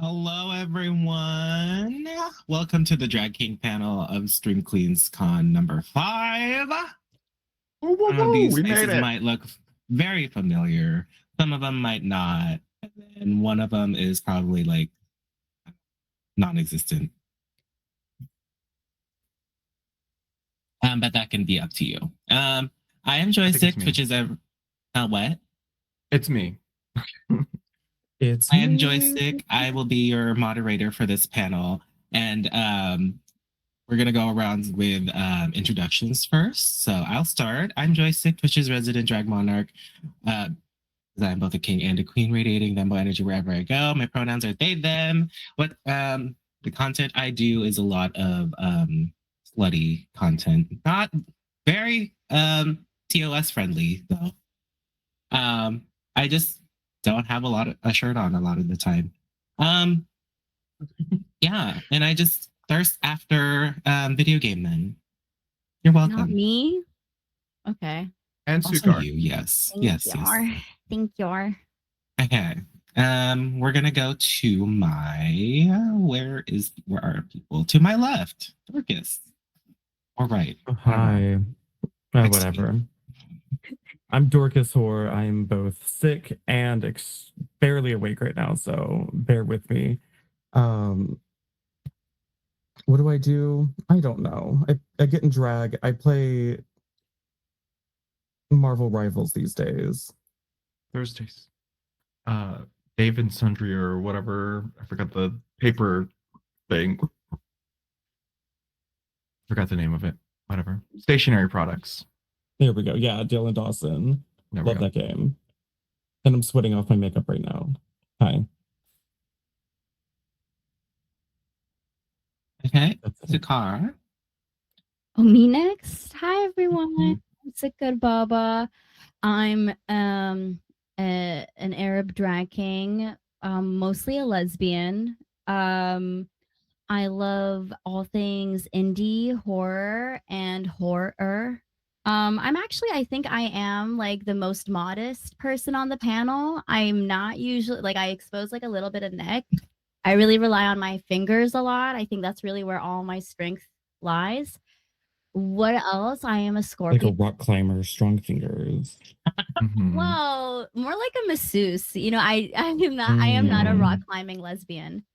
Hello, everyone. Welcome to the Drag King panel of Stream Queens Con number 5. Woo, woo, Some of woo. these We made faces it. might look very familiar. Some of them might not. And one of them is probably like non-existent. But that can be up to you. I am Joystick, which is a what? It's me. I am Joystick. I will be your moderator for this panel. And we're going to go around with introductions first. So I'll start. I'm Joystick, Twitch's resident drag monarch. I'm both a king and a queen, radiating Thembo energy wherever I go. My pronouns are they, them. What the content I do is a lot of slutty content. Not very TOS friendly, though. I just don't have a shirt on a lot of the time. Yeah, and I just thirst after video game men. You're welcome. Not me. Okay. And Also Sukar. you, yes. Thank Yes, you. yes. Thank you. Okay. We're gonna go to my where are people? To my left, Dorcas. All right. Hi. Whatever. I'm Dorcas Hoare. I'm both sick and barely awake right now, so bear with me. What do I do? I don't know. I get in drag. I play Marvel Rivals these days. Thursdays. Dave and Sundry or whatever. I forgot the paper thing. Forgot the name of it. Whatever. Stationary products. There we go. Yeah, Dylan Dawson. Love that game. And I'm sweating off my makeup right now. Hi. Okay. Sukar. Oh, me next. Hi everyone. It's a good Baba. I'm an Arab drag king, mostly a lesbian. I love all things indie, horror, and horror. I think I am like the most modest person on the panel. I'm not usually like I expose like a little bit of neck. I really rely on my fingers a lot. I think that's really where all my strength lies. What else? I am a Scorpio. Like a rock climber, strong fingers. Well, more like a masseuse. You know, I am not a rock climbing lesbian.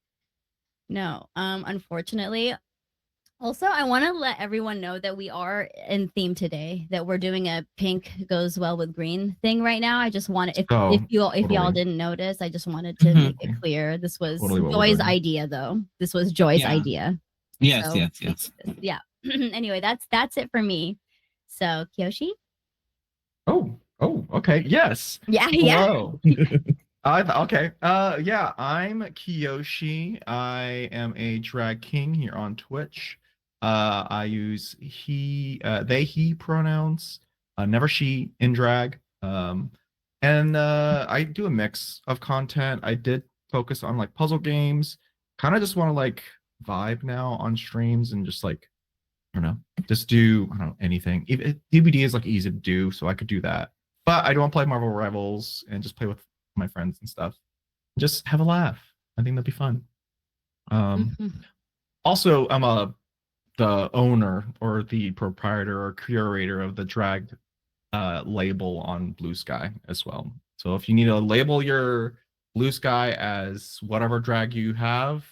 No, unfortunately. Also, I want to let everyone know that we are in theme today, that we're doing a pink goes well with green thing right now. I just wanted, if y'all didn't notice, I just wanted to make it clear. This was Joy's idea, though. This was Joy's idea. Yes, So, yes. Yeah. Anyway, that's it for me. So, Kyoshi? Oh, okay. Yes. Yeah. Hello. Okay. Yeah, I'm Kiyoshi. I am a drag king here on Twitch. I use he pronouns, never she in drag. And I do a mix of content. I did focus on like puzzle games. Kind of just want to like vibe now on streams and just like, I don't know, just do, I don't know, anything. DBD is like easy to do, so I could do that. But I don't play Marvel Rivals and just play with my friends and stuff. Just have a laugh. I think that'd be fun. Also, I'm the owner or the proprietor or curator of the drag label on Blue Sky as well. So if you need to label your Blue Sky as whatever drag you have,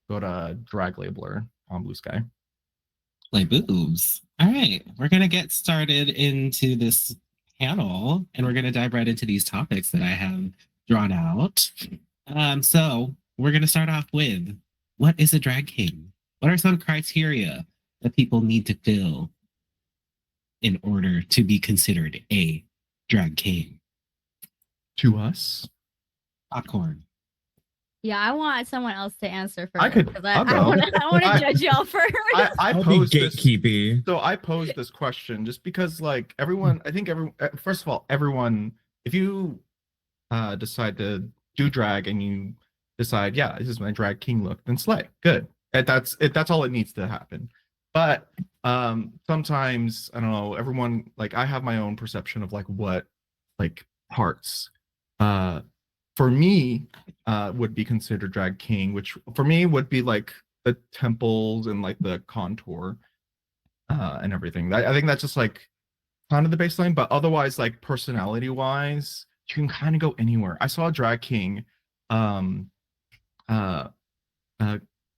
go to Drag Labeler on Blue Sky. Play boobs. All right, we're gonna get started into this panel, and we're gonna dive right into these topics that I have drawn out. So we're gonna start off with, what is a drag king? What are some criteria that people need to fill in order to be considered a drag king? To us, popcorn. Yeah, I want someone else to answer first. I want to judge y'all first. I posed gatekeepy. So I posed this question just because, like, everyone. I think first of all, everyone. If you decide to do drag and you decide, yeah, this is my drag king look, then slay. Good. That's it. That's all it needs to happen. But sometimes I don't know. Everyone, like, I have my own perception of like what like parts. For for me would be considered drag king, which for me would be like the temples and like the contour and everything. I think that's just like kind of the baseline, but otherwise, like personality wise, you can kind of go anywhere. I saw a drag king, um, uh,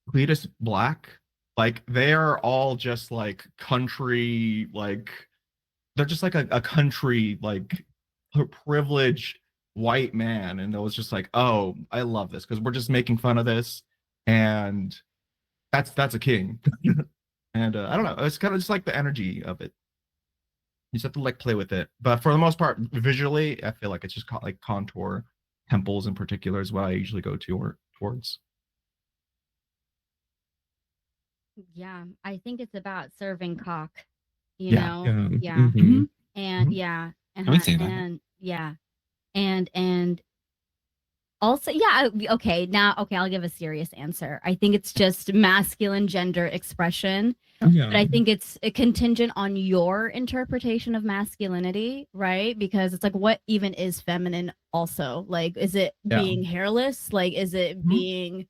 Cletus Black. Like they are all just like country, like they're just like a country, like privileged white man, and it was just like, oh, I love this because we're just making fun of this, and that's a king. And I don't know, it's kind of just like the energy of it. You just have to like play with it, but for the most part, visually, I feel like it's just like contour, temples in particular is what I usually go towards. Yeah, I think it's about serving cock, you Yeah. know? Yeah. Mhm. And Mhm. yeah, and I would say that. and yeah. And also, yeah, okay, now okay, I'll give a serious answer. I think it's just masculine gender expression, Yeah. but I think it's a contingent on your interpretation of masculinity, right? Because it's like, what even is feminine also? Like, is it Yeah. being hairless? Like, is it Mhm. being,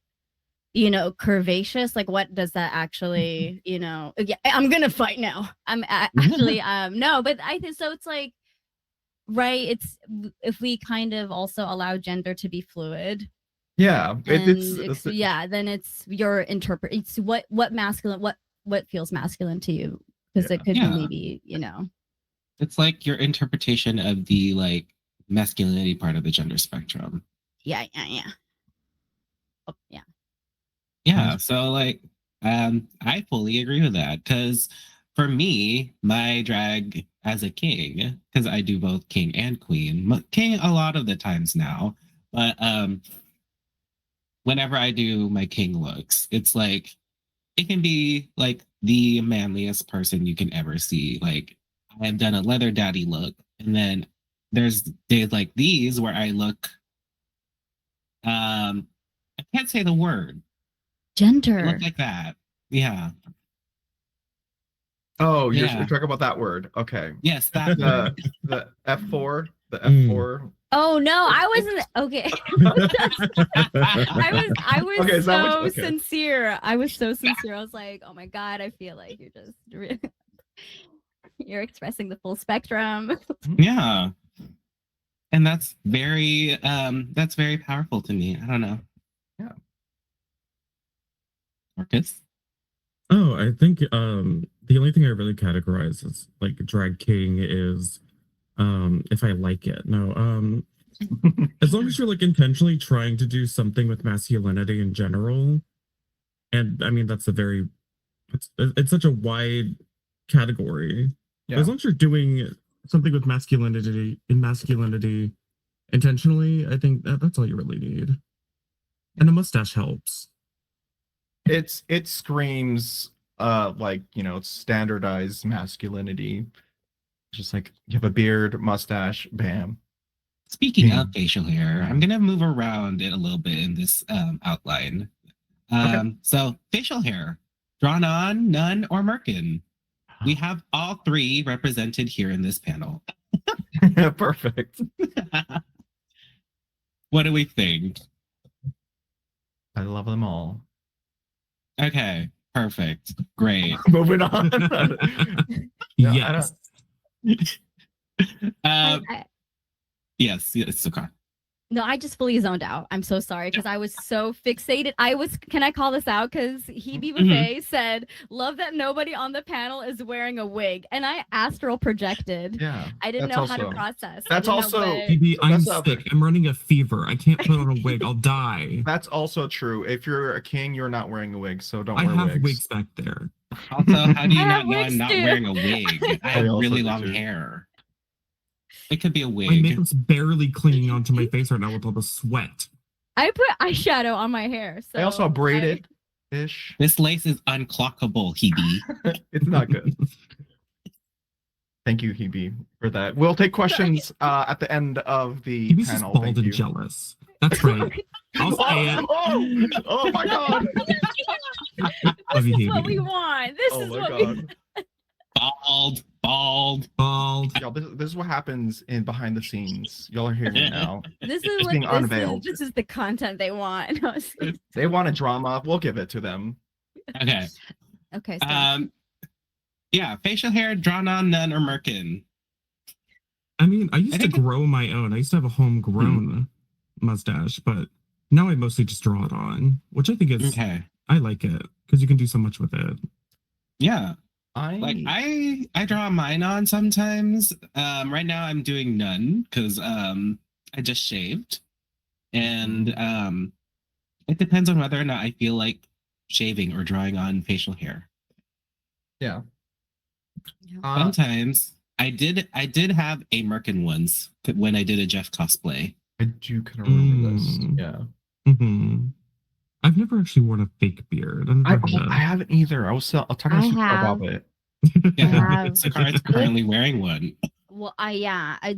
you know, curvaceous? Like, what does that actually, you know? Yeah, I'm gonna fight now. I'm actually no, but I think so. It's like, right, it's if we kind of also allow gender to be fluid, Yeah, and it's yeah, then it's your it's what masculine, what feels masculine to you, because Yeah. it could Yeah. be maybe, you know. It's like your interpretation of the like masculinity part of the gender spectrum. Yeah. Oh, yeah. Yeah, so like I fully agree with that because for me, my drag as a king, because I do both king and queen, king a lot of the times now, but whenever I do my king looks, it's like it can be like the manliest person you can ever see. Like I have done a leather daddy look, and then there's days like these where I look I can't say the word. I Gender. look like that. Yeah. Oh, you're Yeah. talking about that word. Okay. Yes, that word. The F4, the Mm. F4. Oh no, I wasn't okay. I was Okay, is that what- so okay. sincere. I was so sincere. I was like, oh my god, I feel like you're just you're expressing the full spectrum. Yeah. And that's very powerful to me. I don't know. Yeah. Marcus? Oh, I think the only thing I really categorize as like drag king is if I like it. No, as long as you're like intentionally trying to do something with masculinity in general. And I mean that's it's such a wide category. But as Yeah. long as you're doing something with masculinity intentionally, I think that's all you really need. And a mustache helps. It screams like, you know, standardized masculinity. Just like you have a beard, mustache, bam. Speaking Yeah. of facial hair, I'm gonna move around it a little bit in this outline. So facial hair, drawn on, none, or merkin. We have all three represented here in this panel. Perfect. What do we think? I love them all. Okay, perfect, great. Moving on. Yeah, I Yes. Yes, okay. No, I just fully zoned out. I'm so sorry because I was so fixated. Can I call this out? Because Hebe Buffet said, love that nobody on the panel is wearing a wig. And I astral projected. Yeah. I didn't that's know how to also- process. that's I didn't know also- what- Maybe I'm That's sick. I'm running a fever. I can't put on a wig. I'll die. That's also true. If you're a king, you're not wearing a wig, so don't I wear have wigs. wigs back there. Also, how do you I not have know I'm wigs not too. wearing a wig? I I have also really do long too. hair. It could be a My wig. makeup's barely clinging onto my face right now with all the sweat. I put eyeshadow on my hair. So I also braided ish. This lace is unclockable, Hebe. It's not good. Thank you, Hebe, for that. We'll take questions at the end of the He was just panel. bald Thank and you. jealous. That's right. I'll say it. Oh my god. This Love you, is what Hebe. we want. This Oh is my what we god. Bald. bald. Bald. Y'all, this is what happens in behind the scenes. Y'all are hearing it now. This is It's what being unveiled. this is the content they want. No, They want a drama. We'll give it to them. Okay. okay, so Yeah, facial hair drawn on, none, or merkin. I mean, I used I to think grow my own. I used to have a homegrown mustache, but now I mostly just draw it on, which I think is Okay. I like it because you can do so much with it. Yeah. I I draw mine on sometimes. Right now I'm doing none because I just shaved. And it depends on whether or not I feel like shaving or drawing on facial hair. yeah. Sometimes I did have a merkin once when I did a Jeff cosplay. I do kind of remember this. Mm. Yeah. Hmm. I've never actually worn a fake beard. I've never done I haven't either. I'll talk to I Super have. about it. Yeah, have- Sakara's currently wearing one. Well,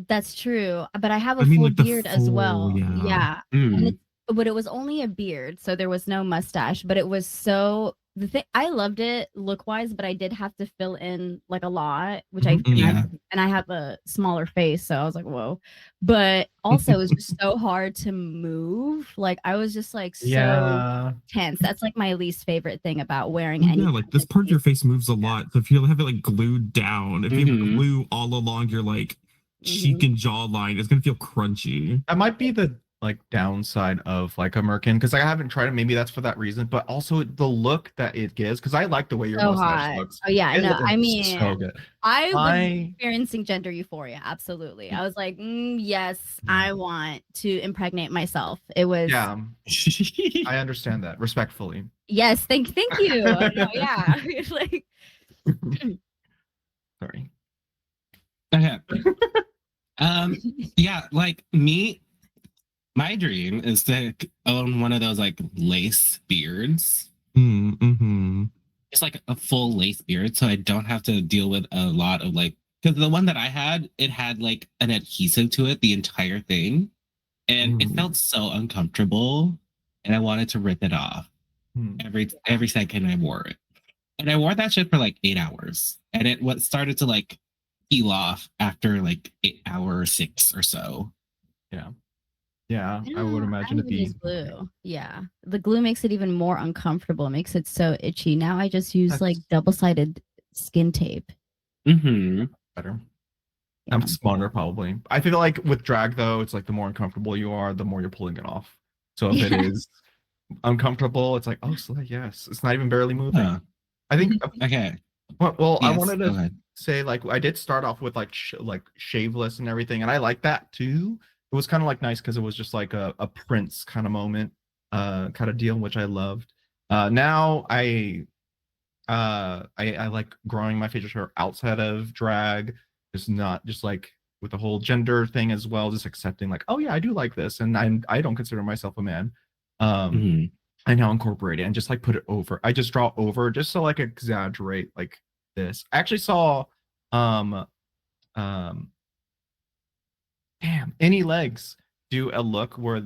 that's true. But I have a I mean, full like, the beard as well. full, yeah. And Mm. but it was only a beard, so there was no mustache. But it was so the thing I loved it look wise, but I did have to fill in like a lot, which I Mhm. Yeah. and I have a smaller face, so I was like, whoa. But also, it was just so hard to move. Like I was just like so Yeah. tense. That's like my least favorite thing about wearing Well, any. yeah, like this part of your face moves a lot. So if you have it like glued down, if you have Mhm. glue all along your like cheek and jawline, it's gonna feel crunchy. That might be the like downside of like a merkin because I haven't tried it. Maybe that's for that reason, but also the look that it gives. Because I like the way your So mustache hot. looks. Oh yeah, It no, looks I mean, so good. I was I experiencing gender euphoria. Absolutely. I was like, yes, I want to impregnate myself. It was yeah, I understand that respectfully. yes, thank you. No, yeah. Like Sorry. Okay. Yeah, like me, my dream is to own one of those like lace beards. Mm-hmm. Just like a full lace beard, so I don't have to deal with a lot of like because the one that I had, it had like an adhesive to it, the entire thing. And it Ooh. felt so uncomfortable. And I wanted to rip it off Hmm. every second I wore it. And I wore that shit for like 8 hours. And it what started to like peel off after like 8 hour or 6 or so. Yeah, I would imagine it would use being glue. Yeah. The glue makes it even more uncomfortable. It makes it so itchy. Now I just use like That's- double-sided skin tape. Mm-hmm. better. Yeah. I'm smarter probably. I feel like with drag though, it's like the more uncomfortable you are, the more you're pulling it off. So if it Yeah. is uncomfortable, it's like, oh, so yes, it's not even barely moving. Huh. I think. Okay. Well, I Yes, wanted go to ahead. say like I did start off with like shaveless and everything, and I like that too. It was kind of like nice because it was just like a Prince kind of moment, kind of deal, which I loved. Now I like growing my facial hair outside of drag, just not just like with the whole gender thing as well, just accepting like, oh yeah, I do like this, and I don't consider myself a man. Mhm. I now incorporate it and just like put it over. I just draw over just to like exaggerate like this. I actually saw um damn Any Legs do a look where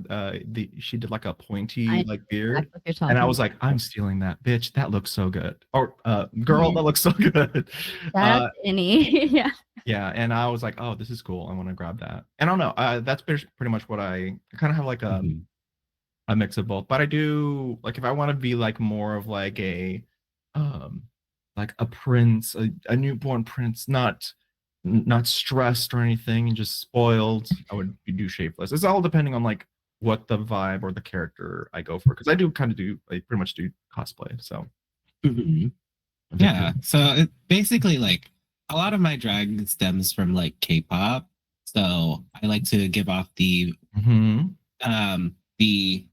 she did like a pointy I like beard. That's what you're talking And I was about. like, I'm stealing that, bitch. That looks so good. Or girl, that looks so good. That's any. Yeah. Yeah, and I was like, oh, this is cool. I want to grab that. And I don't know. That's pretty much what I kind of have like Mhm. a mix of both. But I do like if I want to be like more of like a prince, a newborn prince, not stressed or anything and just spoiled, I would do shapeless. It's all depending on like what the vibe or the character I go for. Because I pretty much do cosplay. So Mhm. Yeah. So it basically like a lot of my drag stems from like K-pop. So I like to give off the Mhm. the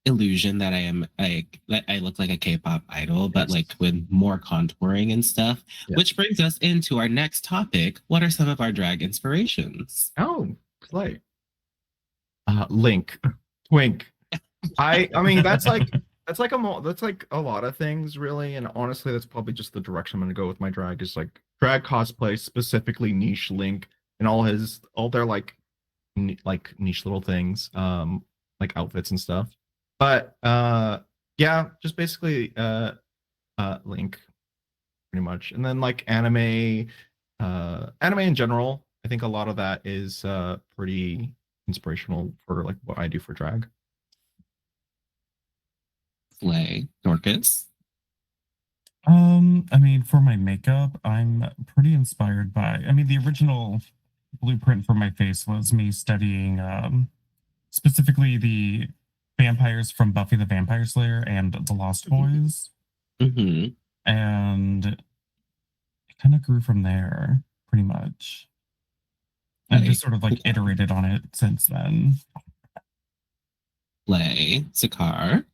illusion that I am like that I look like a K-pop idol, but Yes. like with more contouring and stuff. Yeah. Which brings us into our next topic. What are some of our drag inspirations? Oh, play. Link, Twink. I mean that's like that's like a lot of things really, and honestly, that's probably just the direction I'm gonna go with my drag is like drag cosplay, specifically niche Link and all their like niche little things, like outfits and stuff. But yeah, just basically Link, pretty much, and then like anime anime in general. I think a lot of that is pretty inspirational for like what I do for drag. Slay. Dorcas. I mean, for my makeup, I'm pretty inspired by, I mean, the original blueprint for my face was me studying specifically the vampires from Buffy the Vampire Slayer and the Lost Boys. Mm-hmm. And it kind of grew from there, pretty much. And just sort of like iterated on it since then. Slay. Sakar.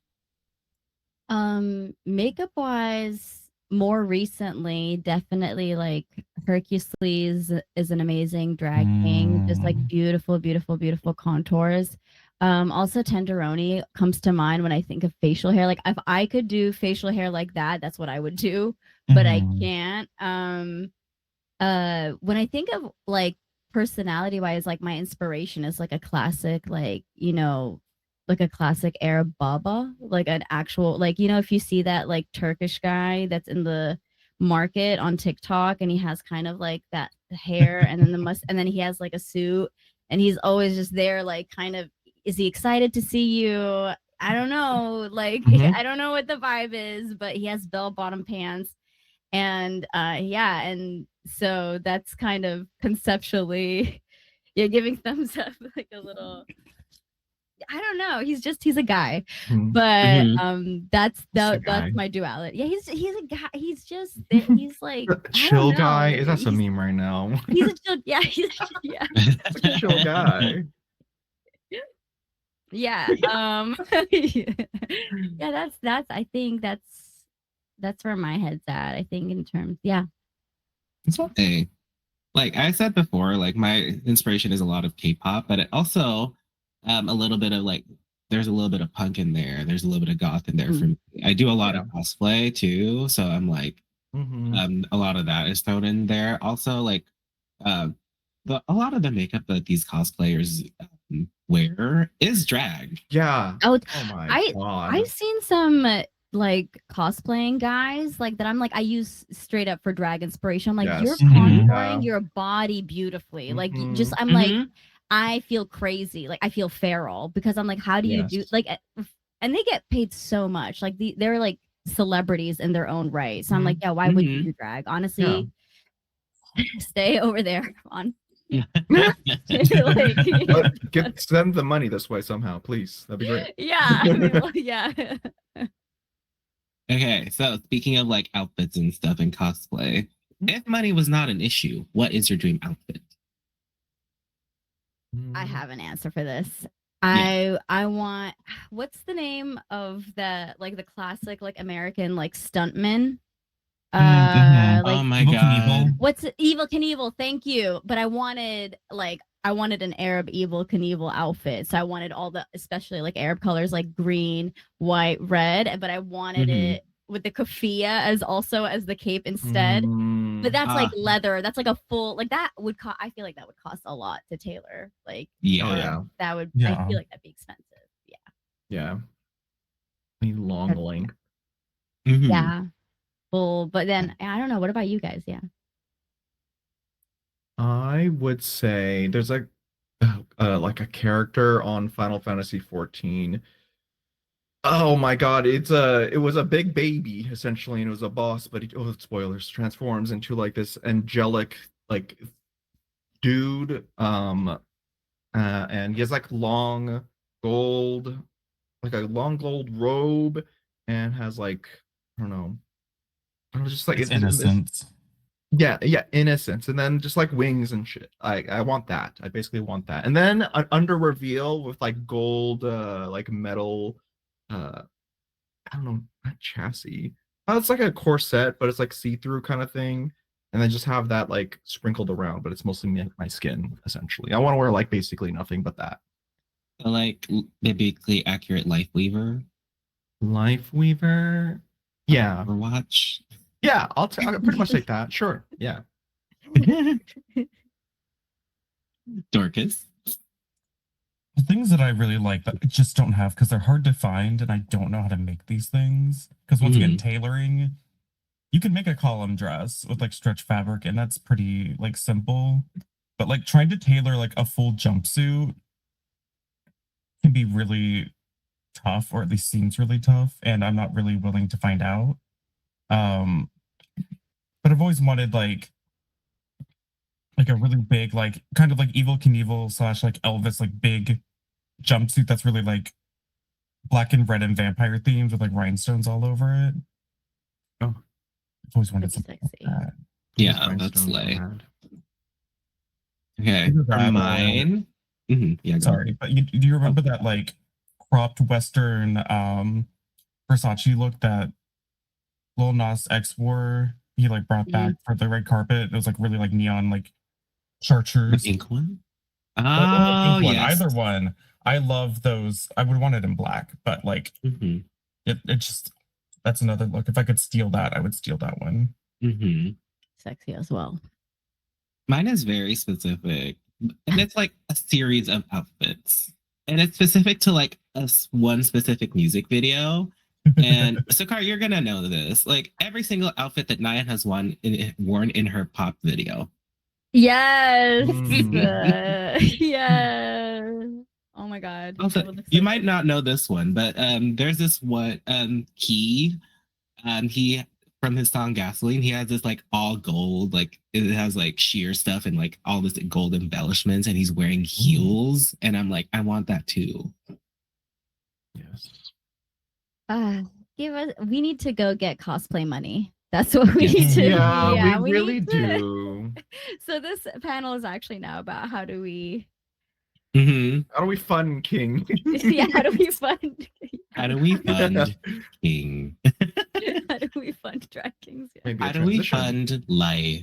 Makeup wise, more recently, definitely like Hercules is an amazing drag king. Just like beautiful, beautiful, beautiful contours. Also Tenderoni comes to mind when I think of facial hair. Like if I could do facial hair like that, that's what I would do, but I can't. When I think of like personality wise, like my inspiration is like a classic, like, you know, like a classic Arab Baba, like an actual, like, you know, if you see that like Turkish guy that's in the market on TikTok and he has kind of like that hair and then and then he has like a suit and he's always just there, like kind of, is he excited to see you? I don't know. Like, I don't know what the vibe is, but he has bell bottom pants. And yeah, and so that's kind of conceptually, you're giving thumbs up, like a little, I don't know. He's a guy, but that's my duality. Yeah, he's a guy. He's just he's like chill guy. Is that a meme right now? He's a chill. Yeah, yeah. Like a chill guy. Yeah. Yeah. That's. I think that's where my head's at. I think in terms. Yeah. It's okay. Like I said before, like my inspiration is a lot of K-pop, but it also a little bit of like there's a little bit of punk in there. There's a little bit of goth in there for me. I do a lot of cosplay too, so I'm like a lot of that is thrown in there. Also, like a lot of the makeup that these cosplayers wear is drag. Yeah. Oh my god. I've seen some like cosplaying guys like that. I'm like, I use straight up for drag inspiration. I'm like, you're contouring your body beautifully. Like just I'm like, I feel crazy. Like I feel feral because I'm like, how do you do like, and they get paid so much. Like they're like celebrities in their own right. So I'm like, yeah, why would you do drag? Honestly, stay over there on. Like, send the money this way somehow, please. That'd be great. Yeah. I mean, well, yeah. Okay, so speaking of like outfits and stuff and cosplay, if money was not an issue, what is your dream outfit? I have an answer for this. I want, what's the name of the like the classic like American like stuntman? Like, oh my Evel god. Knievel. What's Evel Knievel? Thank you. But I wanted an Arab Evel Knievel outfit. So I wanted all the, especially like Arab colors like green, white, red. But I wanted it with the keffiyeh as the cape instead. But that's like leather. That's like a full, like that would cost, I feel like that would cost a lot to tailor. Like, that would, I feel like that'd be expensive. Yeah. Yeah. I need long length. Yeah. Full, but then I don't know. What about you guys? Yeah. I would say there's like a character on Final Fantasy 14. Oh my god, it was a big baby essentially, and it was a boss, but spoilers, transforms into like this angelic like dude, and he has like long gold robe, and has like, I don't know, just like it's innocence. Yeah, innocence, and then just like wings and shit. I want that. I basically want that. And then under reveal with like gold, like metal, I don't know, not chassis. It's like a corset, but it's like see-through kind of thing. And then just have that like sprinkled around, but it's mostly my skin essentially. I want to wear like basically nothing but that. Like biblically accurate life weaver. Life weaver. Yeah. Overwatch. Yeah, I'll pretty much take that. Sure. Yeah. Dorcas. The things that I really like that I just don't have because they're hard to find and I don't know how to make these things. Because once again, tailoring, you can make a column dress with like stretch fabric, and that's pretty like simple. But like trying to tailor like a full jumpsuit can be really tough, or at least seems really tough, and I'm not really willing to find out. Um, but I've always wanted like a really big, like kind of like Evil Knievel slash like Elvis, like big jumpsuit that's really like black and red and vampire themed with like rhinestones all over it. Oh. I've always wanted Pretty something sexy. like that. Yeah, Those that's rhinestones are like rad. okay. Either For that or- mine, yeah, go Sorry, but do you remember that like cropped Western Versace look that Lil Nas X wore? He like brought back for the red carpet. It was like really like neon, like The chartreuse. pink one. Or the Oh, pink one, yes. either one. I love those. I would want it in black, but like Mhm, it just that's another look. If I could steal that, I would steal that one. mhm. Sexy as well. Mine is very specific, and it's like a series of outfits, and it's specific to like one specific music video. And Sakar, you're gonna know this. Like every single outfit that Nyan has worn in her pop video. Yes. Mm. Yes. Oh my god. Also, That would look so you might good. not know this one, but there's this one he from his song Gasoline, he has this like all gold, like it has like sheer stuff and like all this gold embellishments, and he's wearing heels, and I'm like, I want that too. Yes. We need to go get cosplay money. That's what we Yes. need to Yeah, we really need to- do. So this panel is actually now about how do we Hmm. How do we fund King? how do we fund How do we fund King? how do we fund drag kings? Yeah. Maybe a How do we transition. fund life?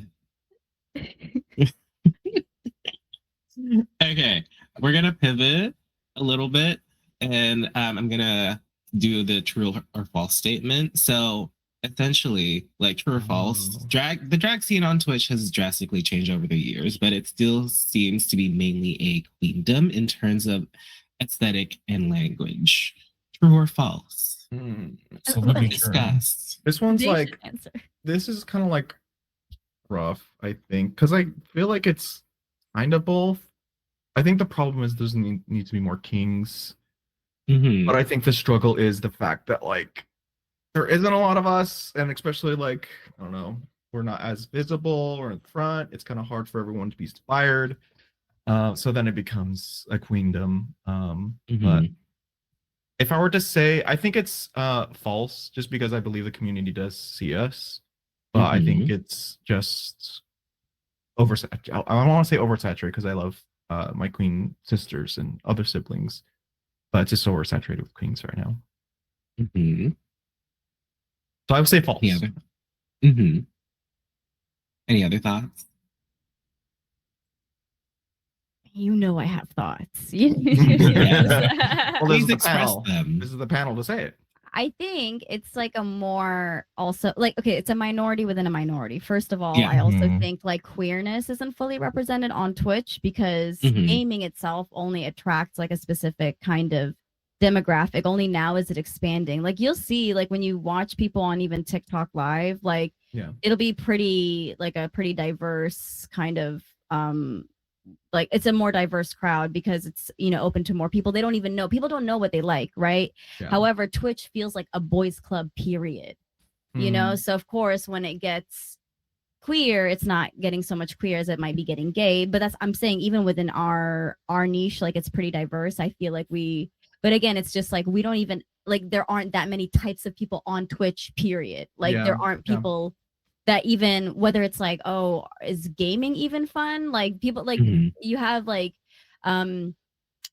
Okay, we're gonna pivot a little bit, and I'm gonna do the true or false statement. So essentially, like true or false, Oh. the drag scene on Twitch has drastically changed over the years, but it still seems to be mainly a queendom in terms of aesthetic and language. True or false? Hmm. Absolutely true. Discuss. This one's They should like answer. this is kind of like rough, I think, because I feel like it's kind of both. I think the problem is there's need to be more kings, Mhm. but I think the struggle is the fact that like there isn't a lot of us, and especially like I don't know, we're not as visible or in front. It's kind of hard for everyone to be inspired. So then it becomes a queendom. But Mhm. if I were to say, I think it's false, just because I believe the community does see us. But I think it's just oversaturated. I want to say oversaturated because I love my queen sisters and other siblings, but it's just oversaturated with queens right now. Mhm. So I would say false. Any other? Mm-hmm. Any other thoughts? You know I have thoughts. Well, this Please is the express panel. them. This is the panel to say it. I think it's like a more also like okay, it's a minority within a minority. First of all, Yeah. I also Mhm. think like queerness isn't fully represented on Twitch because Mhm. gaming itself only attracts like a specific kind of demographic. Only now is it expanding. Like you'll see like when you watch people on even TikTok live, like Yeah. it'll be pretty like a pretty diverse kind of like it's a more diverse crowd because it's open to more people. They don't even know, people don't know what they like, right? Yeah. However, Twitch feels like a boys club period, Mhm. so of course when it gets queer, it's not getting so much queer as it might be getting gay, but I'm saying even within our niche, like it's pretty diverse. I feel like but again, it's just like we don't even like there aren't that many types of people on Twitch period. Like Yeah, there aren't yeah. people that even whether it's like, oh, is gaming even fun? Like people like Mhm. you have like a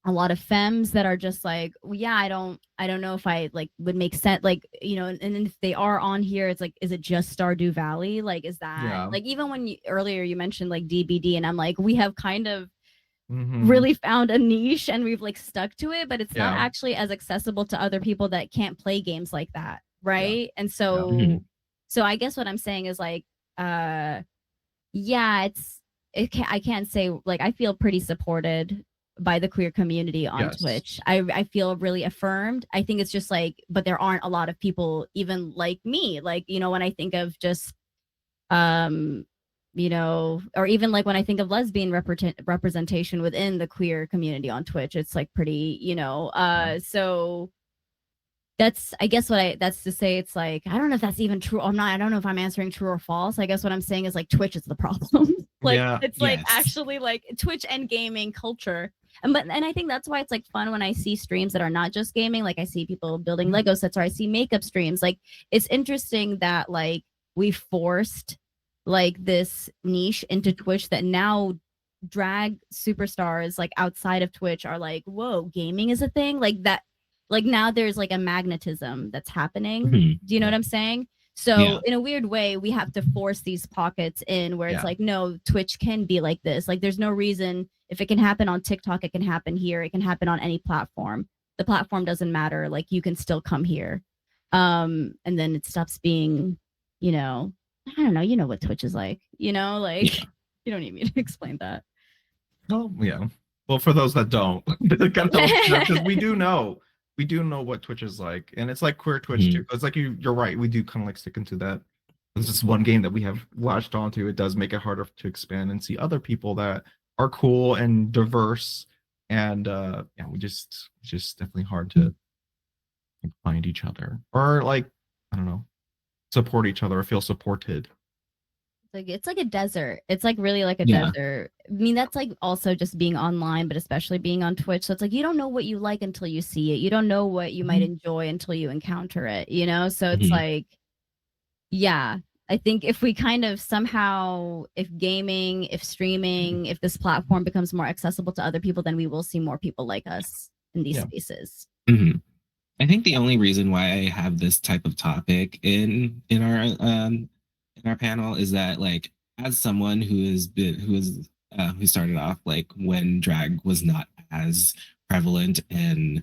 lot of femmes that are just like, well, yeah, I don't know if I like would make sense, like and then if they are on here, it's like, is it just Stardew Valley? Like, is that Yeah. like even when earlier you mentioned like DBD, and I'm like, we have kind of Mhm. really found a niche and we've like stuck to it, but it's not Yeah. actually as accessible to other people that can't play games like that, right? And so Mhm. so I guess what I'm saying is like yeah, I can't say like I feel pretty supported by the queer community on Yes. Twitch. I feel really affirmed. I think it's just like, but there aren't a lot of people even like me. Like, you know, when I think of just you know, or even like when I think of lesbian representation within the queer community on Twitch, it's like pretty, you know, so that's, I guess that's to say, it's like, I don't know if that's even true. I don't know if I'm answering true or false. I guess what I'm saying is like Twitch is the problem. Like, Yeah. it's like Yes. actually like Twitch and gaming culture. And I think that's why it's like fun when I see streams that are not just gaming. Like I see people building Lego sets, or I see makeup streams. Like it's interesting that like we forced like this niche into Twitch, that now drag superstars like outside of Twitch are like, whoa, gaming is a thing. Like that, like now there's like a magnetism that's happening. Mhm. Do you know what I'm saying? So Yeah. in a weird way, we have to force these pockets in where it's Yeah. like, no, Twitch can be like this. Like there's no reason, if it can happen on TikTok, it can happen here. It can happen on any platform. The platform doesn't matter. Like you can still come here. And then it stops being, you know, I don't know, you know what Twitch is like, you know, like Yeah. you don't need me to explain that. Oh, yeah. Well, for those that don't, because we do know what Twitch is like, and it's like queer Twitch too. It's like you're right. We do kind of like stick into that. This is one game that we have latched onto. It does make it harder to expand and see other people that are cool and diverse, and yeah, we just it's just definitely hard to find each other, or like, I don't know, support each other or feel supported. It's like a desert. It's like really like a Yeah. desert. I mean, that's like also just being online, but especially being on Twitch. So it's like you don't know what you like until you see it. You don't know what you might enjoy until you encounter it, you know? So it's Mhm. like, yeah, I think if we kind of somehow, if gaming, if streaming, if this platform becomes more accessible to other people, then we will see more people like us in these Yeah. spaces. Mhm. I think the only reason why I have this type of topic in our panel is that, like, as someone who started off like when drag was not as prevalent and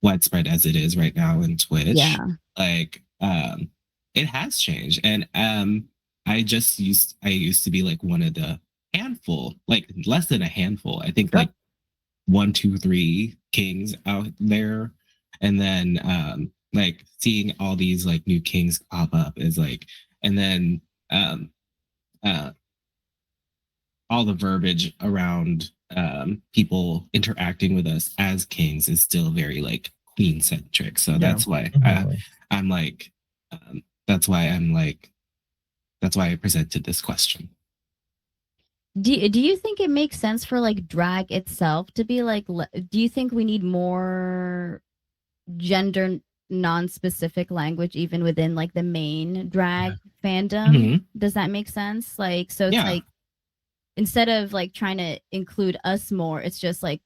widespread as it is right now in Twitch, Yeah. like it has changed, and I used to be like one of the handful, like less than a handful. I think Yeah. like 1, 2, 3 kings out there, and then like seeing all these like new kings pop up is like, and then uh all the verbiage around people interacting with us as kings is still very like queen centric. So Yeah. that's why I'm like that's why I presented this question. Do you think it makes sense for like drag itself to be like, do you think we need more gender non-specific language even within like the main drag fandom? Mhm. Does that make sense? Like, so it's Yeah. like, instead of like trying to include us more, it's just like,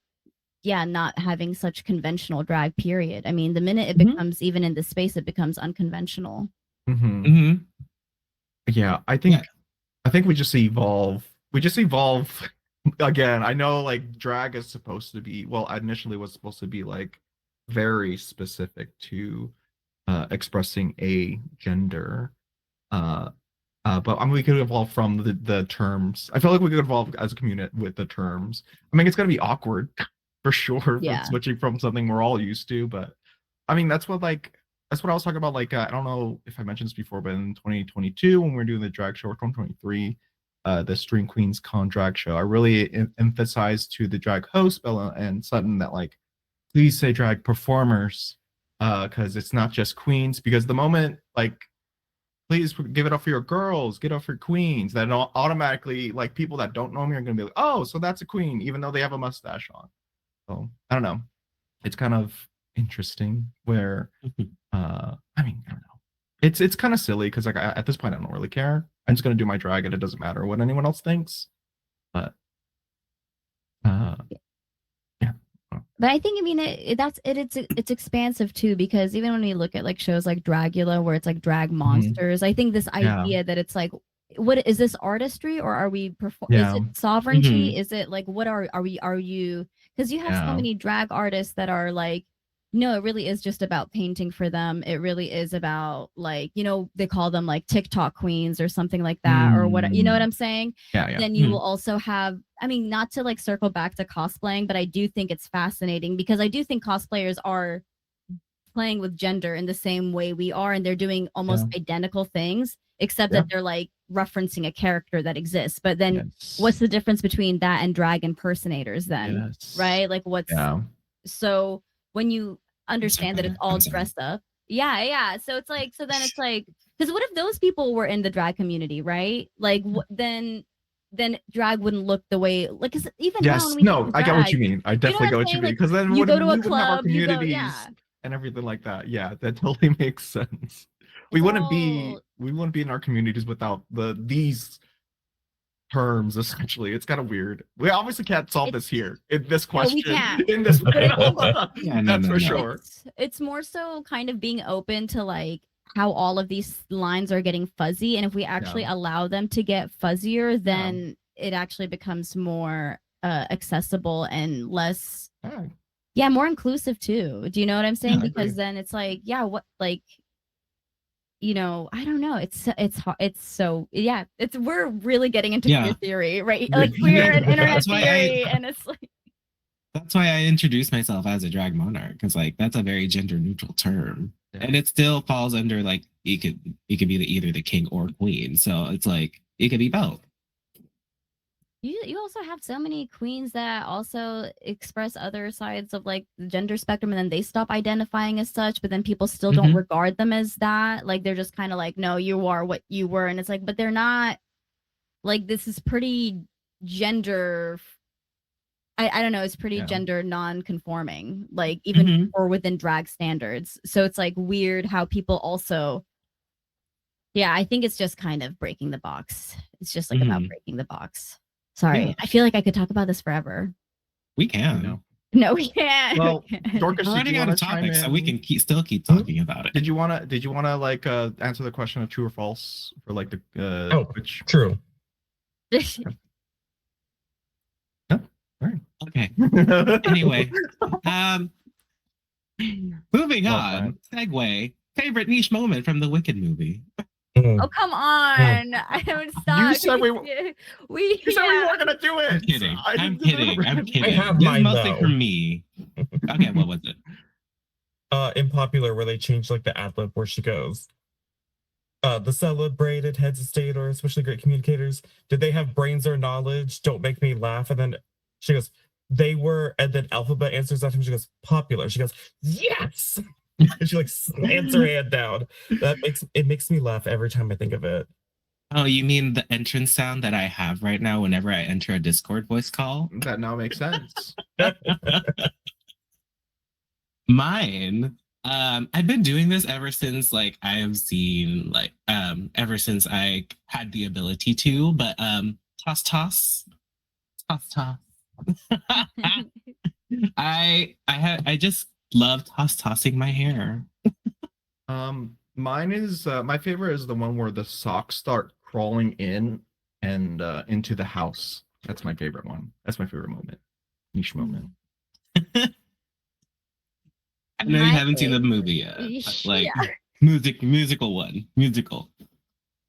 yeah, not having such conventional drag, period. I mean, the minute it Mhm. becomes, even in this space, it becomes unconventional. Mhm. Mm-hmm. Yeah, I think Yeah. we just evolve. We just evolve again. I know like drag is supposed to be, well, initially was supposed to be like very specific to expressing a gender. But I mean, we could evolve from the terms. I feel like we could evolve as a community with the terms. I mean, it's gonna be awkward for sure, Yeah. switching from something we're all used to. But I mean, that's what I was talking about. Like, I don't know if I mentioned this before, but in 2022, when we were doing the drag show, or 2023, the Stream Queens Con drag show, I really emphasized to the drag host Bella and Sutton that like, please say drag performers, because it's not just queens. Because the moment like, please give it up for your girls, get up for queens, then automatically like people that don't know me are gonna be like, oh, so that's a queen, even though they have a mustache on. So I don't know. It's kind of interesting where I mean, I don't know. It's kind of silly because like at this point I don't really care. I'm just gonna do my drag and it doesn't matter what anyone else thinks. But But I think, I mean, it's expansive too, because even when we look at like shows like Dragula, where it's like drag monsters, I think this Yeah. idea that it's like, what is this artistry, or are we Yeah. is it sovereignty? Mhm. Is it like, what are you? Because you have so Yeah. many drag artists that are like, no, it really is just about painting for them. It really is about like, you know, they call them like TikTok queens or something like that, or what, you know what I'm saying? Yeah, yeah. Then you will also have I mean, not to like circle back to cosplaying, but I do think it's fascinating because I do think cosplayers are playing with gender in the same way we are, and they're doing almost identical things, except Yeah. that they're like referencing a character that exists. But then Yes. what's the difference between that and drag impersonators then? Yes. Right? Like what's Yeah. so when you understand that it's all I'm sorry. dressed up. Yeah. So it's like, so then it's like, because what if those people were in the drag community, right? Like then drag wouldn't look the way, like, because even now Yes. when we No, think of I get what drag, you mean. I definitely what get I'm what you saying? mean. Like, Because then you go to a we wouldn't have our club, you go, communities yeah. and everything like that. Yeah, that totally makes sense. We wouldn't all- be in our communities without these terms. Essentially, it's kind of weird. We obviously can't solve this here in this No, we question. can't. In this But I think panel. Yeah, no, That's no, for no. sure. It's more so kind of being open to like how all of these lines are getting fuzzy, and if we actually allow them to get fuzzier, then it actually becomes more accessible and less more inclusive too. Do you know what I'm saying? Yeah, I Because agree. then it's like, what, like, I don't know. It's so we're really getting into Yeah. queer theory, right? Yeah. Like queer and internet That's why theory, and it's like, That's why I introduced myself as a drag monarch, because like that's a very gender neutral term, Yeah. and it still falls under like it could be either the king or queen. So it's like it could be both. you also have so many queens that also express other sides of like the gender spectrum, and then they stop identifying as such, but then people still don't Mhm. regard them as that. Like they're just kind of like, no, you are what you were, and it's like, but they're not. Like this is pretty gender. I don't know. It's pretty Yeah. gender non-conforming, like even Mhm. or within drag standards. So it's like weird how people also. Yeah, I think it's just kind of breaking the box. It's just like about Mhm. breaking the box. Sorry, Yeah. I feel like I could talk about this forever. We can. No. No, we can't. Well, We can't. Dorcas, We're did running you out want of to chime topics, so we in? can still keep talking about it. Did you wanna like answer the question of true or false for like the which True. Okay. Anyway, moving Love on. Segue. Favorite niche moment from the Wicked movie. Mm. Oh come on! I don't stop. You said we we you said we weren't gonna do it. I'm kidding. I I'm didn't kidding. I'm remember. kidding. have This is mine, mostly though. for me. Okay, what was it? Unpopular, where they changed like the ad lib where she goes. The celebrated heads of state or especially great communicators, did they have brains or knowledge? Don't make me laugh. And then she goes, they were, and then Alphabet answers after him. She goes, popular. She goes, yes. And she like slams her hand down. It makes me laugh every time I think of it. Oh, you mean the entrance sound that I have right now whenever I enter a Discord voice call? That now makes sense. Mine. I've been doing this ever since like I have seen like ever since I had the ability to, but toss. I just love tossing my hair. Mine is my favorite is the one where the socks start crawling in and into the house. That's my favorite one. That's my favorite moment. Niche moment. I know you My haven't seen the movie yet, but like musical one.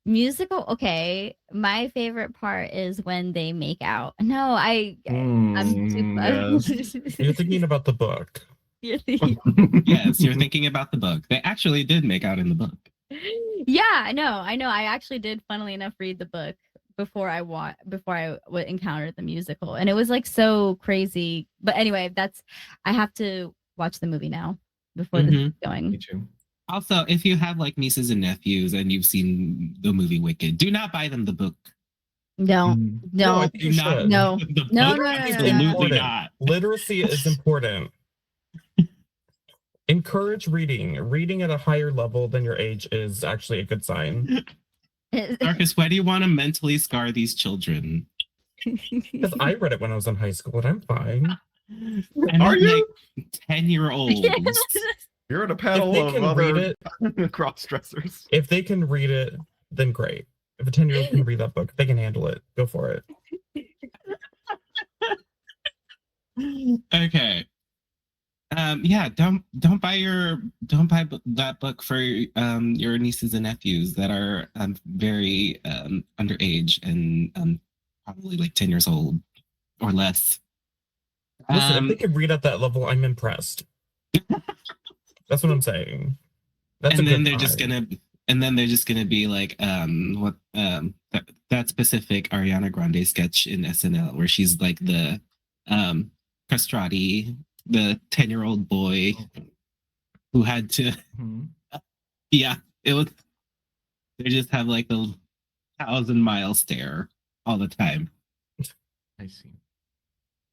Musical, okay. My favorite part is when they make out. No, I'm too. Yes. You're thinking about the book. Yes, you're thinking about the book. They actually did make out in the book. Yeah, I know. I actually did, funnily enough, read the book before I encountered the musical, and it was like so crazy. But anyway, I have to watch the movie now before this is Me going. too. Also, if you have like nieces and nephews and you've seen the movie Wicked, do not buy them the book. No, No, I no, think you Do not should. No. the No, book. no, no, no, Absolutely Important. not. Literacy is important. Encourage reading. Reading at a higher level than your age is actually a good sign. Marcus, why do you want to mentally scar these children? Because I read it when I was in high school and I'm fine. And Are I'm you? like 10-year-olds. You're in a If panel they of can read other it, cross dressers. if they can read it, then great. If a 10-year-old can read that book, they can handle it. Go for it. Okay. Yeah, don't buy that book for your nieces and nephews that are very underage and probably like 10 years old. or less. Listen, if they can read at that level, I'm impressed. That's what I'm saying. That's and a then good they're just vibe. gonna and then they're just gonna be like what that specific Ariana Grande sketch in SNL where she's like the castrati, the 10-year-old boy who had to Mhm. yeah, it was they just have like a 1,000-mile stare all the time. I see.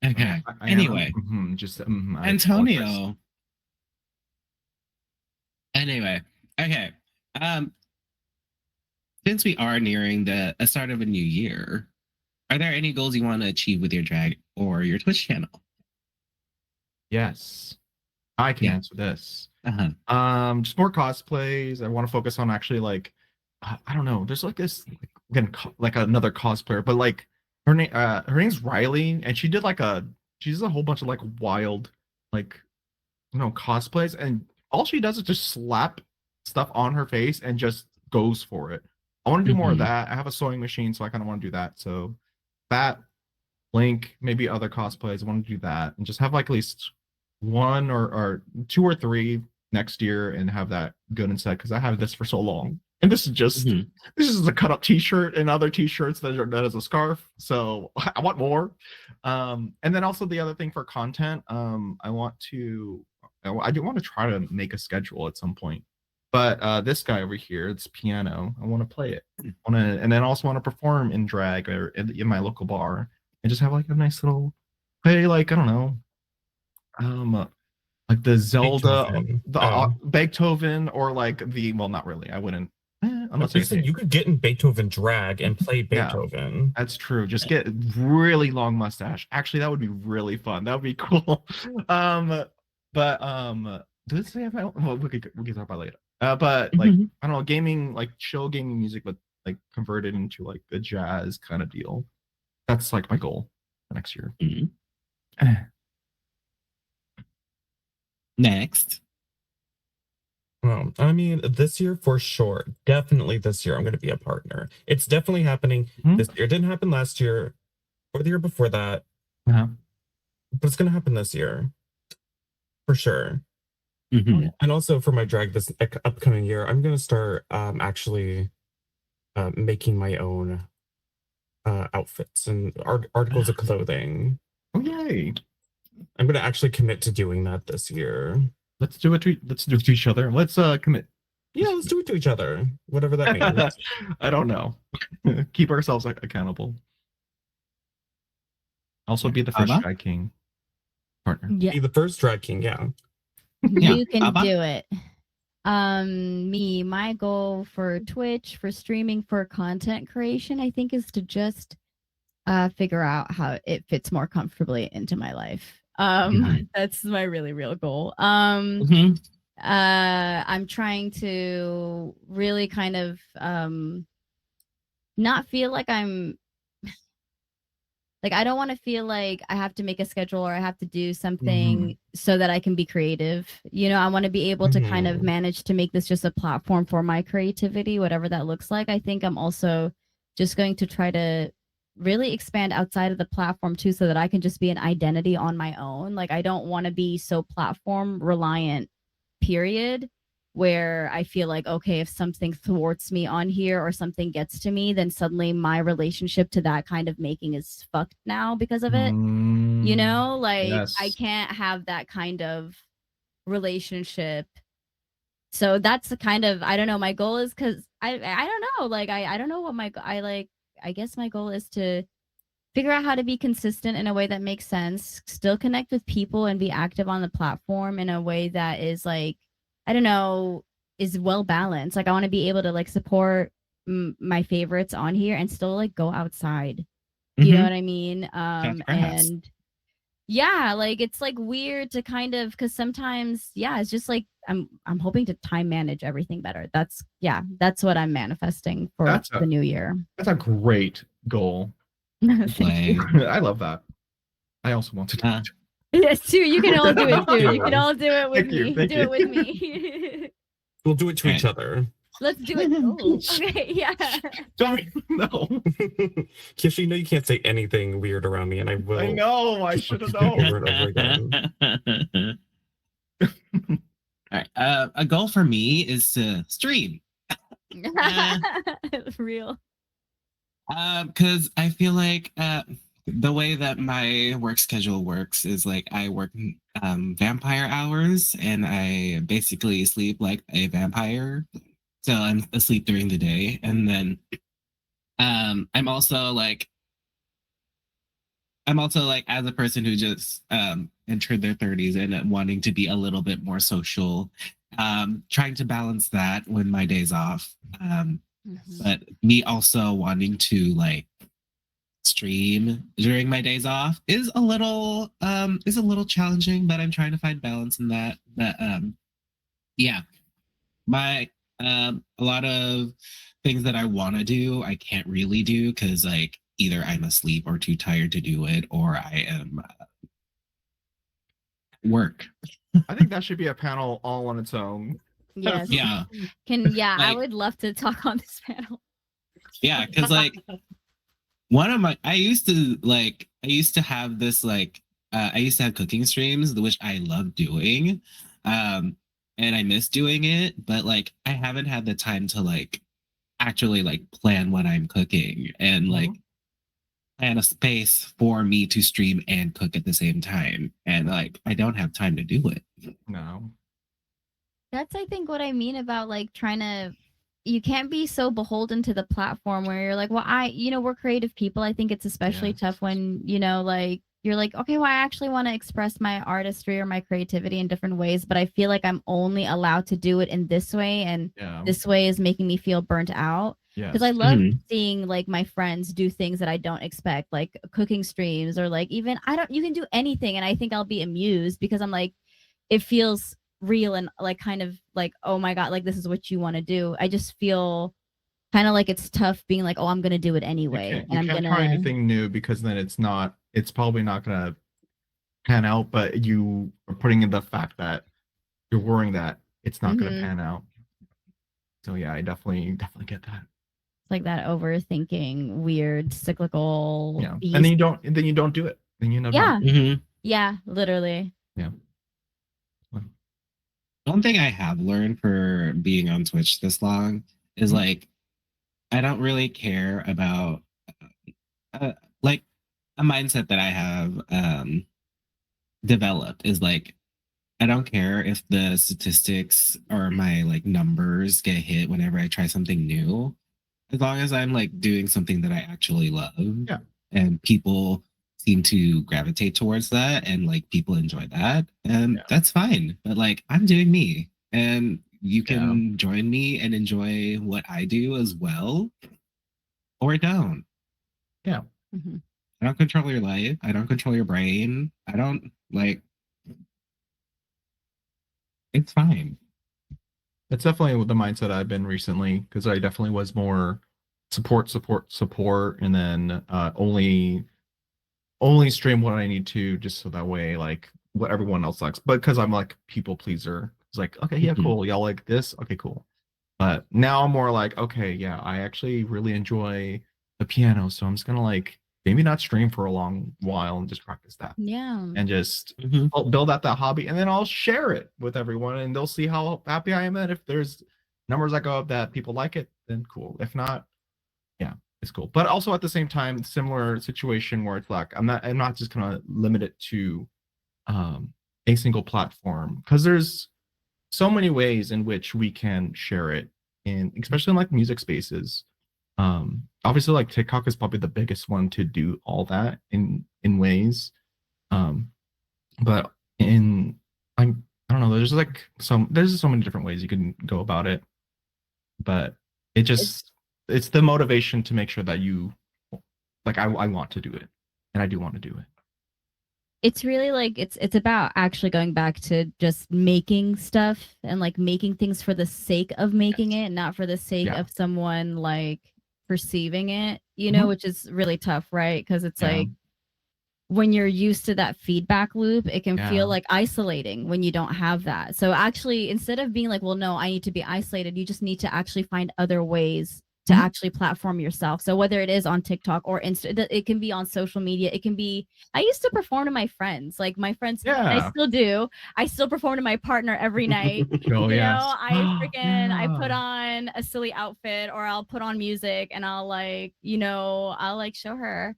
Okay. I Anyway, am, just I apologize. Antonio. Anyway, okay. Um, since we are nearing the start of a new year, are there any goals you want to achieve with your drag or your Twitch channel? Yes, I can Yeah. answer this. Uh-huh. Just more cosplays. I want to focus on actually like, I don't know. There's like this again, like another cosplayer, but like her name's Riley, and she does a whole bunch of like wild, like cosplays, and all she does is just slap stuff on her face and just goes for it. I want to do more of Mhm. that. I have a sewing machine, so I kind of want to do that. So that Link, maybe other cosplays. I want to do that and just have like at least one or two or three next year and have that good and set because I have this for so long. And this is just Mhm. this is a cut up t-shirt and other t-shirts that is a scarf. So I want more. And then also the other thing for content, I do want to try to make a schedule at some point. But this guy over here, it's piano. I want to play it. And then also want to perform in drag or in my local bar and just have like a nice little play, like I don't know, like the Zelda, Beethoven. the Beethoven, or like not really. I wouldn't, unless I Listen, you could get in Beethoven drag and play yeah, Beethoven. that's true. Just get really long mustache. Actually, that would be really fun. That would be cool. But does it say if I? Well, we can talk about it later. But like Mhm. I don't know, gaming, like chill gaming music, but like converted into like a jazz kind of deal. That's like my goal for next year. Mhm. Next. Well, I mean, this year for sure. Definitely this year, I'm going to be a partner. It's definitely happening Mhm. this year. It didn't happen last year or the year before that, Uh-huh. but it's going to happen this year for sure. Mhm. And also for my drag this upcoming year, I'm going to start actually making my own outfits and articles of clothing. Oh yay! I'm going to actually commit to doing that this year. Let's do it. Let's do it to each other. Let's commit. Yeah, let's do it to each other, whatever that means. I don't know. Keep ourselves accountable. Also, be the first Abba? drag king partner. Yeah, Be the first drag king, yeah. Yeah, you can Abba? do it. My goal for Twitch, for streaming, for content creation, I think is to just figure out how it fits more comfortably into my life. Mhm. That's my really real goal. Mhm. I'm trying to really kind of not feel like I'm like I don't want to feel like I have to make a schedule or I have to do something so that I can be creative. You know, I want to be able to kind of Mhm. manage to make this just a platform for my creativity, whatever that looks like. I think I'm also just going to try to really expand outside of the platform too so that I can just be an identity on my own. Like I don't want to be so platform reliant, period, where I feel like, okay, if something thwarts me on here or something gets to me, then suddenly my relationship to that kind of making is fucked now because of it. You know, like I Yes. can't have that kind of relationship. So that's the kind of, I don't know, my goal is because I don't know, like I don't know what I guess my goal is to figure out how to be consistent in a way that makes sense, still connect with people and be active on the platform in a way that is like, I don't know, is well balanced. Like I want to be able to like support my favorites on here and still like go outside. You know Mhm. what I mean? That's grass. And yeah, like it's like weird to kind of because sometimes, yeah, it's just like I'm hoping to time manage everything better. That's what I'm manifesting for That's the new year. a great goal. Thank you. I love that. I also want to do Uh, it. Yes, too. You can all do it too. You Too. can all do it with Thank you, me. thank Do you. it with me. We'll do it to each Right. other. Let's do it. Oh, okay, yeah. Don't no. Kiyoshi, you know you can't say anything weird around me, and I will. I know. I should have known. Over and over again. All right. A goal for me is to stream. Real. Because I feel like the way that my work schedule works is like I work vampire hours and I basically sleep like a vampire. So I'm asleep during the day. And then I'm also like as a person who just entered their 30s and wanting to be a little bit more social, trying to balance that when my days off. But me also wanting to like stream during my days off is a little challenging, but I'm trying to find balance in that. But yeah, my a lot of things that I want to do I can't really do because like either I'm asleep or too tired to do it, or I am work. I think that should be a panel all on its own. Yes. Yeah, I Like- would love to talk on this panel. yeah, because like one of my I used to have this like I used to have cooking streams which I love doing, and I miss doing it, but like I haven't had the time to like actually like plan what I'm cooking and like plan a space for me to stream and cook at the same time, and like I don't have time to do it. No. That's I think what I mean about like trying to you can't be so beholden to the platform where you're like, well, we're creative people. I think it's especially Yes. tough when, like you're like, okay, well, I actually want to express my artistry or my creativity in different ways, but I feel like I'm only allowed to do it in this way, and Yeah. this way is making me feel burnt out. Yes. Because I love Mhm. seeing like my friends do things that I don't expect, like cooking streams or like even you can do anything, and I think I'll be amused because I'm like, it feels real and like kind of like, oh my god, like this is what you want to do. I just feel kind of like it's tough being like, oh, I'm gonna do it You anyway, can't, and you I'm can't gonna try anything new because then it's probably not gonna pan out, but you are putting in the fact that you're worrying that it's not gonna Mhm. pan out. So yeah, I definitely get that. like that overthinking, weird, cyclical. Yeah. beast. And then you don't do it. Then you know Yeah, Mhm. yeah, literally. One thing I have learned for being on Twitch this long is Mhm. like I don't really care about like a mindset that I have developed is like I don't care if the statistics or my like numbers get hit whenever I try something new, as long as I'm like doing something that I actually love. Yeah. And people seem to gravitate towards that and like people enjoy that, and Yeah. that's fine. But like I'm doing me, and you can join me and enjoy what I do as well, or don't. Mhm. I don't control your life. I don't control your brain. I don't like. It's fine. That's definitely the mindset I've been recently, because I definitely was more support, and then only stream what I need to, just so that way like what everyone else likes. But because I'm like people pleaser, it's like, okay, yeah, Mhm. cool. Y'all like this? Okay, cool. But now I'm more like, okay, yeah, I actually really enjoy the piano, so I'm just gonna like maybe not stream for a long while and just practice that Yeah. and just Mhm. I'll build out that hobby, and then I'll share it with everyone, and they'll see how happy I am. And if there's numbers that go up that people like it, then cool. If not, yeah, it's cool. But also at the same time, similar situation where it's like I'm not just gonna limit it to a single platform, because there's so many ways in which we can share it, in especially in like music spaces. Obviously like TikTok is probably the biggest one to do all that in ways. But I don't know, there's just so many different ways you can go about it. But it's the motivation to make sure that you like I want to do it, and I do want to do it. It's really like it's about actually going back to just making stuff and like making things for the sake of making it, not for the sake Yeah. of someone like perceiving it, Mhm. which is really tough, right? Because it's Yeah. like when you're used to that feedback loop, it can Yeah. feel like isolating when you don't have that. So actually, instead of being like, well, no, I need to be isolated, you just need to actually find other ways to Mhm. actually platform yourself. So whether it is on TikTok or Insta, it can be on social media. It can be, I used to perform to my friends, like my friends, and I Yeah. still do. I still perform to my partner every night. Oh, You yes. know, I put Yeah. on a silly outfit or I'll put on music and I'll like, you know, I'll like show her.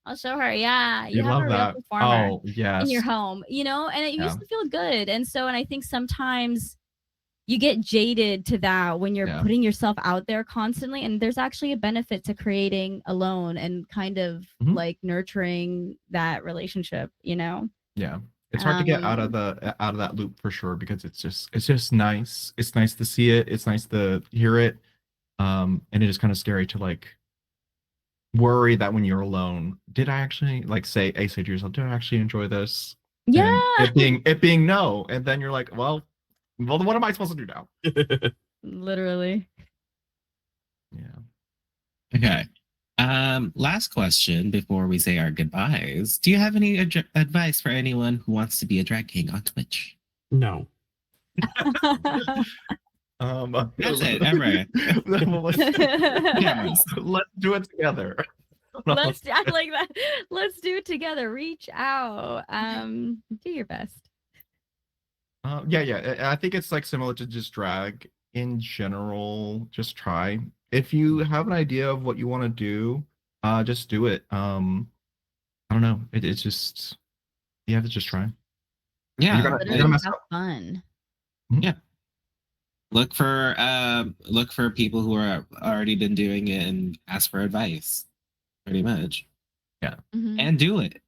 I'll show her. Yeah, you You have love a real that. performer Oh, in your yes. home, you know, and it Yeah. used to feel good. And I think sometimes you get jaded to that when you're Yeah. putting yourself out there constantly. And there's actually a benefit to creating alone and kind of Mhm. like nurturing that relationship, you know? Yeah. It's hard to get out of that loop for sure because it's just nice. It's nice to see it. It's nice to hear it. And it is kind of scary to like worry that when you're alone, did I actually like say to yourself, did I actually enjoy this? Yeah. And it being no, and then you're like, well, what am I supposed to do now? Literally. Yeah. Okay. Last question before we say our goodbyes. Do you have any advice for anyone who wants to be a drag king on Twitch? No. That's it. Ever. Yeah, let's do it together. I like that. Let's do it together. Reach out. Do your best. Yeah. I think it's like similar to just drag in general. Just try. If you have an idea of what you want to do, just do it. I don't know. It's just you have to just try. Yeah. You're gonna Literally mess have up. fun. Yeah. Look for people who are already been doing it and ask for advice. Pretty much. Mhm. And do it.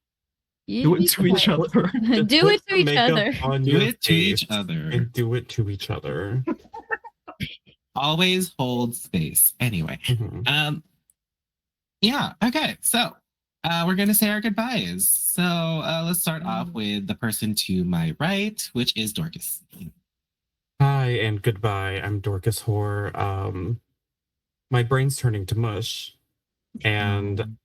Do it to each other. Do it to Put each makeup other. on Do your it to each face other. and do it to each other. Always hold space. Anyway. Mhm. Yeah. Okay. So we're gonna say our goodbyes. So let's start off with the person to my right, which is Dorcas. Hi and goodbye. I'm Dorcas Hoare. My brain's turning to mush, and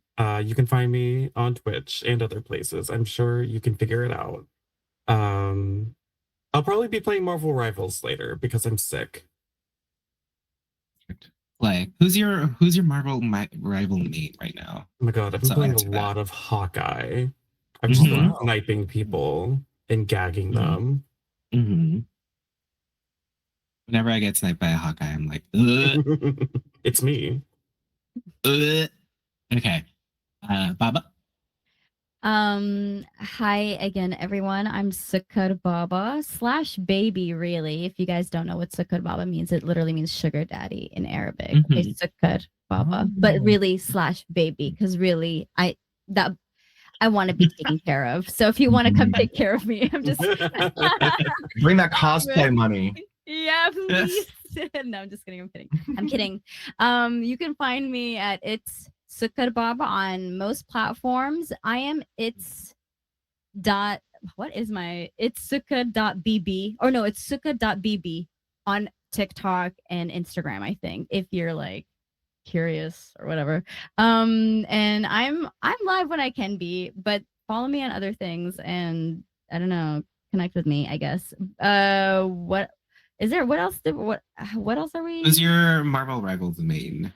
you can find me on Twitch and other places. I'm sure you can figure it out. I'll probably be playing Marvel Rivals later because I'm sick. Like, who's your Marvel rival mate right now? Oh my god, I've been So playing a answer that. lot of Hawkeye. I'm just like Mhm. sniping people and gagging them. Mm-hmm. Whenever I get sniped by a Hawkeye, I'm like, ugh, It's me. ugh. Okay. Baba. Hi again, everyone. I'm Sukar Baba / baby, really. If you guys don't know what Sukar Baba means, it literally means sugar daddy in Arabic. Okay, Sukar Baba, but really / baby, because really I want to be taken care of. So if you want to come take care of me, I'm just Bring that cosplay money. yeah, please. No, I'm just kidding. I'm kidding. I'm kidding. You can find me at It's Sukar Baba on most platforms. I am it's Sukar.bb or no, it's Sukar.bb on TikTok and Instagram, I think, if you're like curious or whatever. And I'm live when I can be, but follow me on other things and I don't know, connect with me, I guess. What is there? What else? What else are we? Who's your Marvel Rivals main?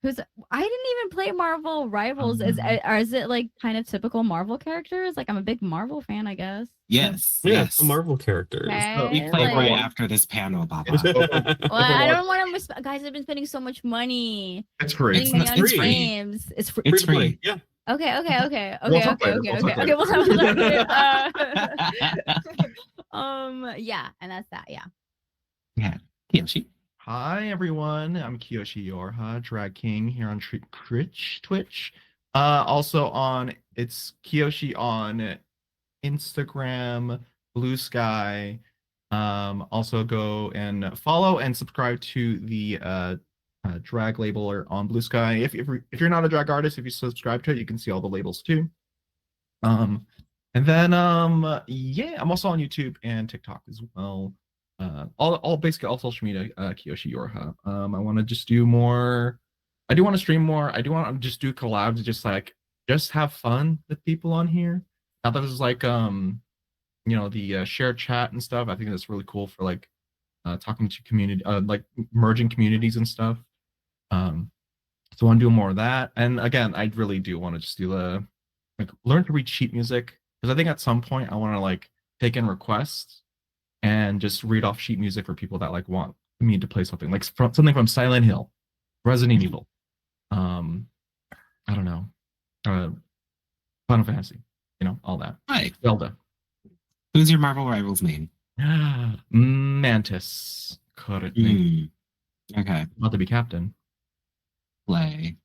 I didn't even play Marvel Rivals. Is it like kind of typical Marvel characters? Like I'm a big Marvel fan, I guess. Yes. Yeah, Yes. it's the Marvel characters. Okay, We play like- right after this panel, Baba. Well, I don't want to. Guys, I've been spending so much money It's free. getting money on It's free. games. It's free. It's to play. free. Yeah. Okay. We'll talk later. We'll talk later. Yeah, and that's that. Yeah. Yeah. Kiyoshi. Hi everyone, I'm Kiyoshi Yorha, Drag King here on Twitch. Also on it's Kiyoshi on Instagram, Blue Sky. Also go and follow and subscribe to the drag labeler on Blue Sky. If you're not a drag artist, if you subscribe to it, you can see all the labels too. And then yeah, I'm also on YouTube and TikTok as well. Basically all social media, Kiyoshi Yorha. I want to just do more. I do want to stream more. I do want to just do collabs, just like just have fun with people on here. Now there's like the shared chat and stuff. I think that's really cool for like talking to community, like merging communities and stuff. So I want to do more of that. And again, I really do want to just do like learn to read sheet music, because I think at some point I want to like take in requests and just read off sheet music for people that like want me to play something like something from Silent Hill, Resident Evil, I don't know, Final Fantasy, all that. Hi. Zelda. Who's your Marvel Rivals main? Mantis currently Okay. about to be captain. Play.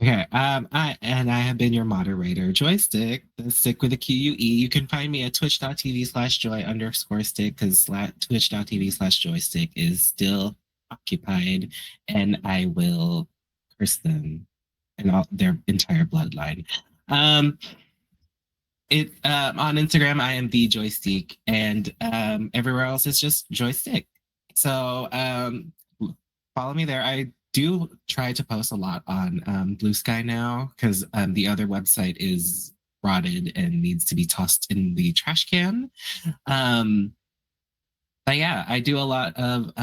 Okay. I have been your moderator, Joystick. The stick with a QUE. You can find me at twitch.tv/joy_stick, because twitch.tv/joystick is still occupied, and I will curse them and all their entire bloodline. On Instagram I am the Joystick, and everywhere else is just Joystick. So follow me there. I do try to post a lot on Blue Sky now, because the other website is rotted and needs to be tossed in the trash can. But yeah, I do a lot of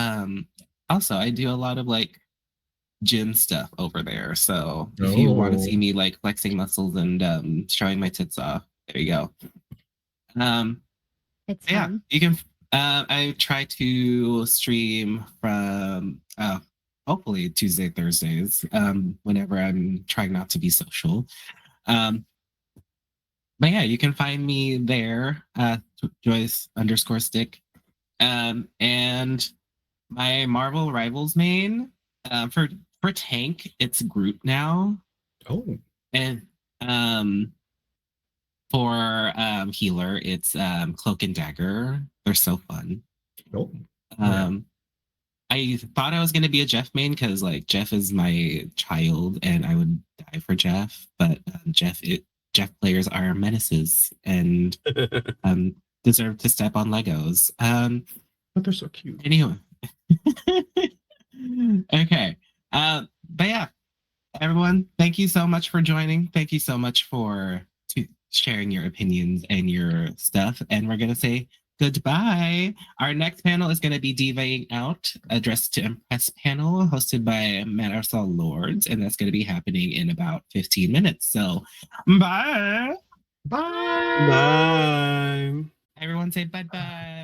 like gym stuff over there. So if you want to see me like flexing muscles and showing my tits off, there you go. It's Yeah, fun. you can. I try to stream from hopefully Tuesday, Thursdays, whenever I'm trying not to be social. But yeah, you can find me there, Joyce_stick. And my Marvel Rivals main, for tank, it's Groot now. Oh. And for healer, it's Cloak and Dagger. They're so fun. Oh. I thought I was gonna be a Jeff main, because like Jeff is my child and I would die for Jeff, but Jeff players are menaces and deserve to step on Legos. But they're so cute. Anyway. Okay. But yeah, everyone, thank you so much for joining. Thank you so much for sharing your opinions and your stuff. And we're gonna say goodbye. Our next panel is going to be Divaing Out, addressed to Impress panel, hosted by Marisol Lords, and that's going to be happening in about 15 minutes. So, bye. Bye. Bye. Everyone say bye-bye.